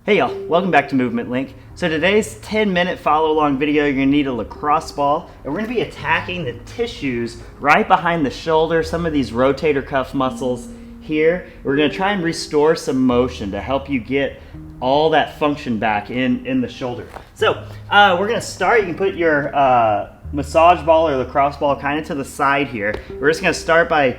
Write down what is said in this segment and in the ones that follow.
Hey y'all, welcome back to Movement Link. So today's 10-minute follow-along video, you're gonna need a lacrosse ball, and we're gonna be attacking the tissues right behind the shoulder, some of these rotator cuff muscles here. We're gonna try and restore some motion to help you get all that function back in the shoulder. So we're gonna start, you can put your massage ball or lacrosse ball kind of to the side here. We're just gonna start by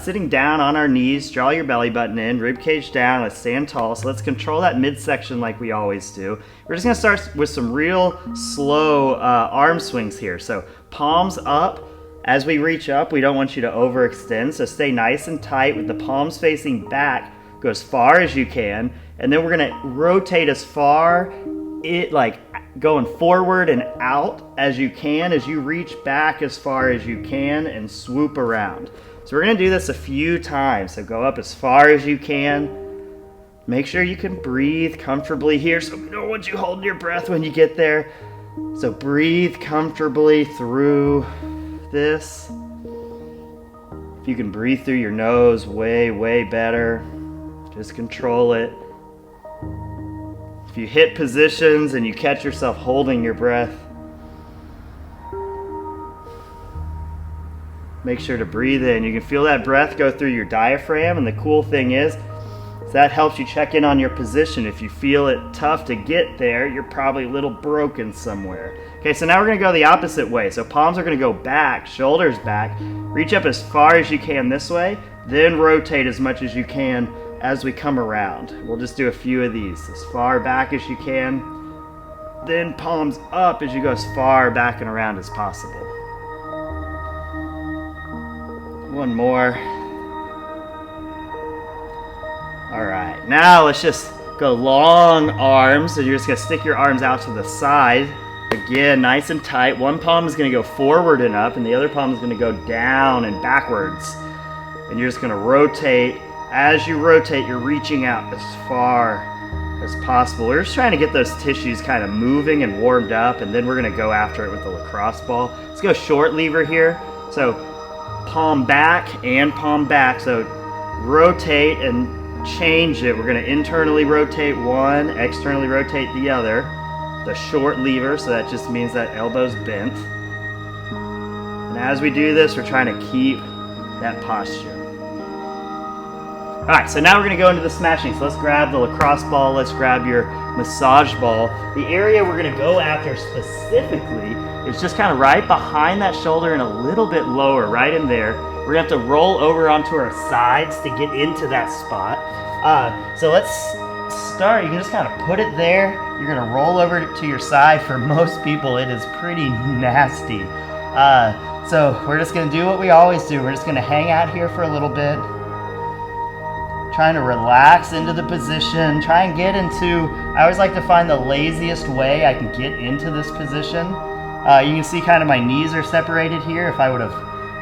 sitting down on our knees, draw your belly button in, rib cage down, let's stand tall. So let's control that midsection like we always do. We're just gonna start with some real slow arm swings here. So palms up. As we reach up, we don't want you to overextend, so stay nice and tight with the palms facing back. Go as far as you can, and then we're gonna rotate as far, going forward and out as you can as you reach back as far as you can and swoop around. So we're gonna do this a few times. So go up as far as you can. Make sure you can breathe comfortably here, so we don't want you holding your breath when you get there. So breathe comfortably through this. If you can breathe through your nose, way better. Just control it. If you hit positions and you catch yourself holding your breath, make sure to breathe in. You can feel that breath go through your diaphragm, and the cool thing is that helps you check in on your position. If you feel it tough to get there, you're probably a little broken somewhere. Okay, so now we're gonna go the opposite way. So palms are gonna go back, shoulders back. Reach up as far as you can this way, then rotate as much as you can as we come around. We'll just do a few of these. As far back as you can, then palms up as you go as far back and around as possible. One more. All right, now let's just go long arms. So you're just gonna stick your arms out to the side. Again, nice and tight. One palm is gonna go forward and up, and the other palm is gonna go down and backwards. And you're just gonna rotate. As you rotate, you're reaching out as far as possible. We're just trying to get those tissues kind of moving and warmed up, and then we're gonna go after it with the lacrosse ball. Let's go short lever here. So palm back and palm back. So rotate and change it. We're gonna internally rotate one, externally rotate the other. The short lever, so that just means that elbow's bent. And as we do this, we're trying to keep that posture. All right, so now we're gonna go into the smashing. So let's grab the lacrosse ball, let's grab your massage ball. The area we're gonna go after specifically is just kind of right behind that shoulder and a little bit lower, right in there. We're gonna have to roll over onto our sides to get into that spot. So let's start, you can just kind of put it there. You're gonna roll over to your side. For most people, it is pretty nasty. So we're just gonna do what we always do. We're just gonna hang out here for a little bit. Trying to relax into the position, try and get into, I always like to find the laziest way I can get into this position. You can see kind of my knees are separated here. If I would have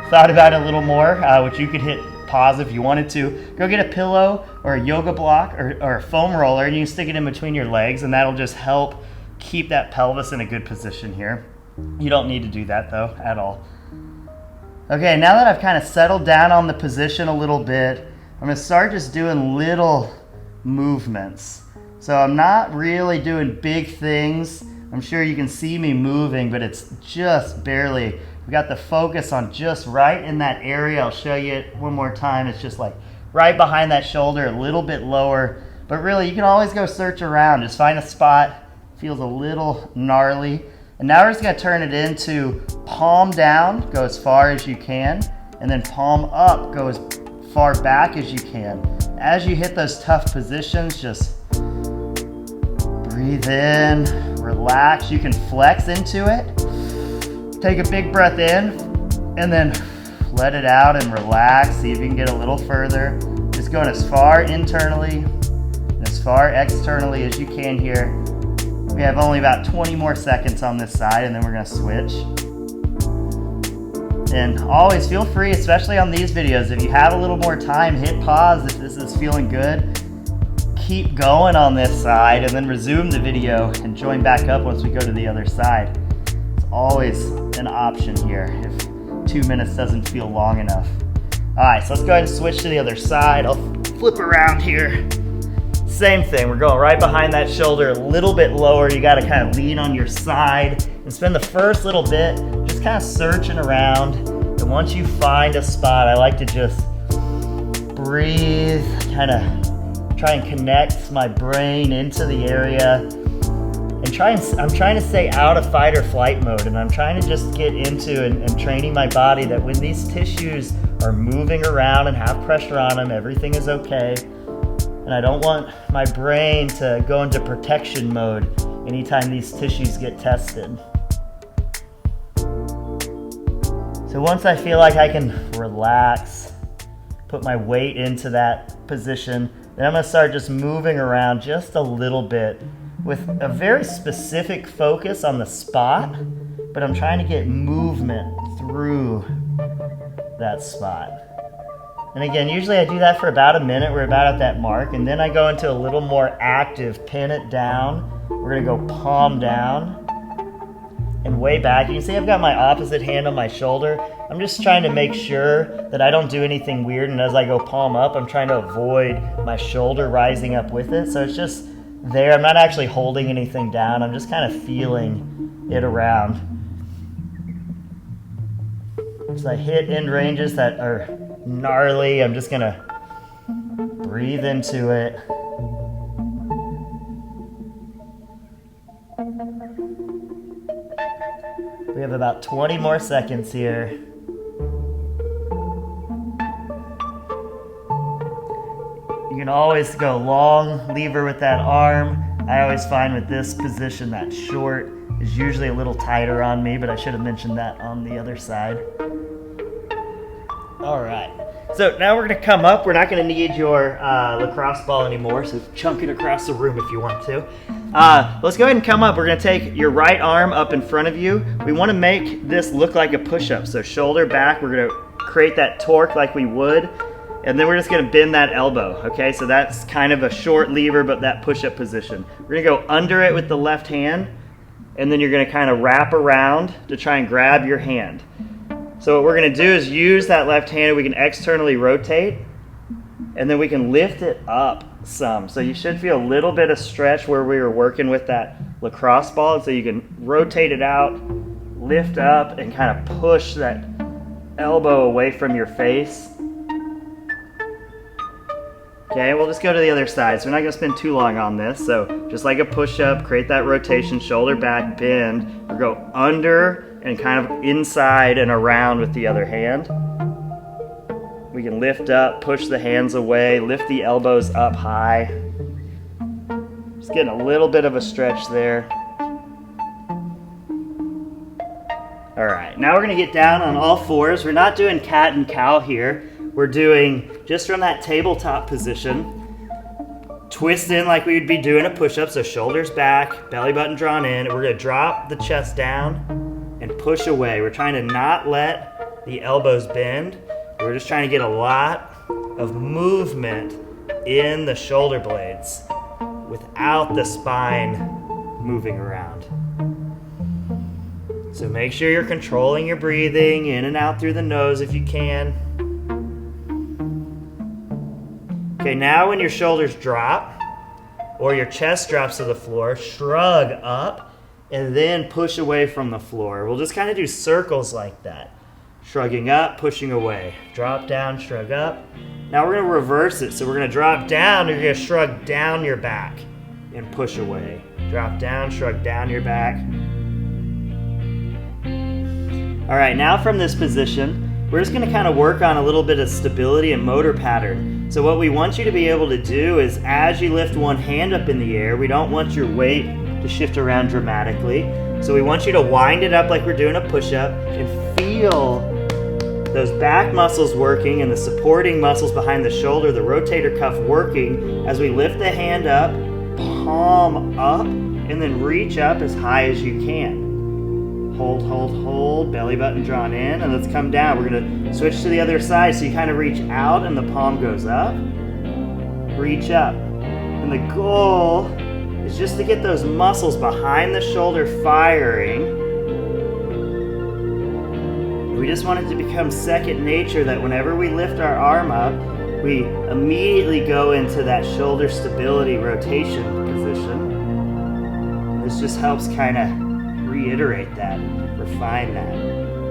thought about it a little more, which you could hit pause if you wanted to, go get a pillow or a yoga block or a foam roller, and you can stick it in between your legs, and that'll just help keep that pelvis in a good position here. You don't need to do that though, at all. Okay, now that I've kind of settled down on the position a little bit, I'm gonna start just doing little movements. So I'm not really doing big things. I'm sure you can see me moving, but it's just barely. We got the focus on just right in that area. I'll show you it one more time. It's just like right behind that shoulder, a little bit lower. But really, you can always go search around. Just find a spot. Feels a little gnarly. And now we're just gonna turn it into palm down, go as far as you can, and then palm up, go as far back as you can. As you hit those tough positions, just breathe in, relax. You can flex into it. Take a big breath in, and then let it out and relax. See if you can get a little further. Just going as far internally and as far externally as you can here. We have only about 20 more seconds on this side, and then we're gonna switch. And always feel free, especially on these videos, if you have a little more time, hit pause if this is feeling good. Keep going on this side and then resume the video and join back up once we go to the other side. It's always an option here if 2 minutes doesn't feel long enough. All right, so let's go ahead and switch to the other side. I'll flip around here. Same thing, we're going right behind that shoulder, a little bit lower. You gotta kind of lean on your side and spend the first little bit just kind of searching around. And once you find a spot, I like to just breathe, kind of try and connect my brain into the area. And I'm trying to stay out of fight or flight mode, and I'm trying to just get into and training my body that when these tissues are moving around and have pressure on them, everything is okay. And I don't want my brain to go into protection mode anytime these tissues get tested. So once I feel like I can relax, put my weight into that position, then I'm gonna start just moving around just a little bit with a very specific focus on the spot, but I'm trying to get movement through that spot. And again, usually I do that for about a minute. We're about at that mark, and then I go into a little more active, pin it down. We're gonna go palm down and way back. You can see I've got my opposite hand on my shoulder. I'm just trying to make sure that I don't do anything weird, and as I go palm up, I'm trying to avoid my shoulder rising up with it. So it's just there. I'm not actually holding anything down. I'm just kind of feeling it around. So I hit end ranges that are gnarly. I'm just gonna breathe into it. We have about 20 more seconds here. You can always go long lever with that arm. I always find with this position that short is usually a little tighter on me, but I should have mentioned that on the other side. All right, so now we're gonna come up. We're not gonna need your lacrosse ball anymore, so chunk it across the room if you want to. Let's go ahead and come up. We're gonna take your right arm up in front of you. We wanna make this look like a push-up, so shoulder back. We're gonna create that torque like we would, and then we're just gonna bend that elbow, okay? So that's kind of a short lever, but that push-up position. We're gonna go under it with the left hand, and then you're gonna kind of wrap around to try and grab your hand. So what we're gonna do is use that left hand, we can externally rotate, and then we can lift it up some. So you should feel a little bit of stretch where we were working with that lacrosse ball. So you can rotate it out, lift up, and kind of push that elbow away from your face. Okay, we'll just go to the other side. So we're not gonna spend too long on this. So just like a push-up, create that rotation, shoulder back, bend. We'll go under and kind of inside and around with the other hand. We can lift up, push the hands away, lift the elbows up high. Just getting a little bit of a stretch there. All right, now we're gonna get down on all fours. We're not doing cat and cow here. We're doing just from that tabletop position, twist in like we would be doing a push-up, so shoulders back, belly button drawn in. We're gonna drop the chest down and push away. We're trying to not let the elbows bend. We're just trying to get a lot of movement in the shoulder blades without the spine moving around. So make sure you're controlling your breathing in and out through the nose if you can. Okay, now when your shoulders drop or your chest drops to the floor, shrug up and then push away from the floor. We'll just kind of do circles like that. Shrugging up, pushing away. Drop down, shrug up. Now we're gonna reverse it. So we're gonna drop down, you're gonna shrug down your back and push away. Drop down, shrug down your back. All right, now from this position, we're just gonna kind of work on a little bit of stability and motor pattern. So what we want you to be able to do is as you lift one hand up in the air, we don't want your weight to shift around dramatically. So we want you to wind it up like we're doing a push-up and feel those back muscles working and the supporting muscles behind the shoulder, the rotator cuff working as we lift the hand up, palm up, and then reach up as high as you can. Hold, hold, hold, belly button drawn in, and let's come down. We're gonna switch to the other side so you kind of reach out and the palm goes up, reach up. And the goal is just to get those muscles behind the shoulder firing. We just want it to become second nature that whenever we lift our arm up, we immediately go into that shoulder stability rotation position. This just helps kind of reiterate that, refine that.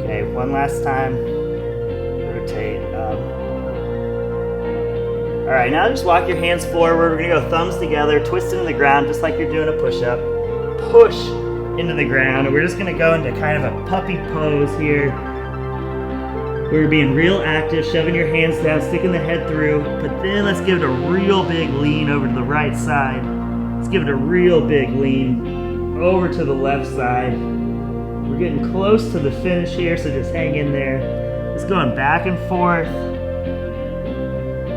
Okay, one last time. Rotate up. All right, now just walk your hands forward. We're gonna go thumbs together, twist into the ground just like you're doing a push-up. Push into the ground, and we're just gonna go into kind of a puppy pose here. We're being real active, shoving your hands down, sticking the head through, but then let's give it a real big lean over to the right side. Let's give it a real big lean over to the left side. We're getting close to the finish here, so just hang in there. Just going back and forth.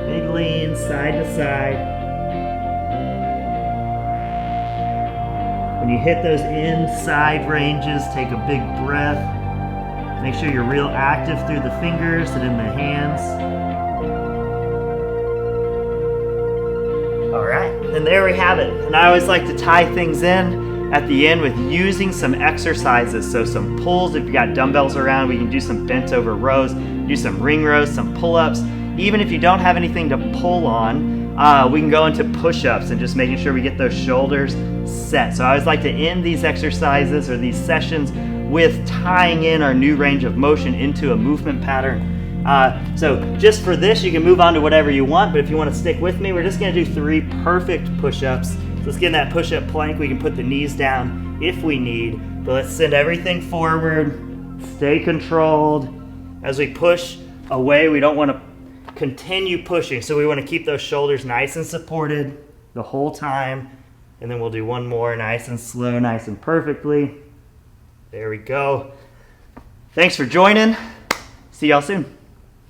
Big lean, side to side. When you hit those inside ranges, take a big breath. Make sure you're real active through the fingers and in the hands. All right, and there we have it. And I always like to tie things in at the end with using some exercises. So some pulls, if you got dumbbells around, we can do some bent over rows, do some ring rows, some pull-ups. Even if you don't have anything to pull on, we can go into push-ups and just making sure we get those shoulders set. So I always like to end these exercises or these sessions with tying in our new range of motion into a movement pattern. So just for this, you can move on to whatever you want, but if you want to stick with me, we're just going to do 3 perfect push-ups. So let's get in that push-up plank. We can put the knees down if we need, but let's send everything forward, stay controlled. As we push away, we don't want to continue pushing, so we want to keep those shoulders nice and supported the whole time, and then we'll do one more nice and slow, nice and perfectly. There we go. Thanks for joining. See y'all soon.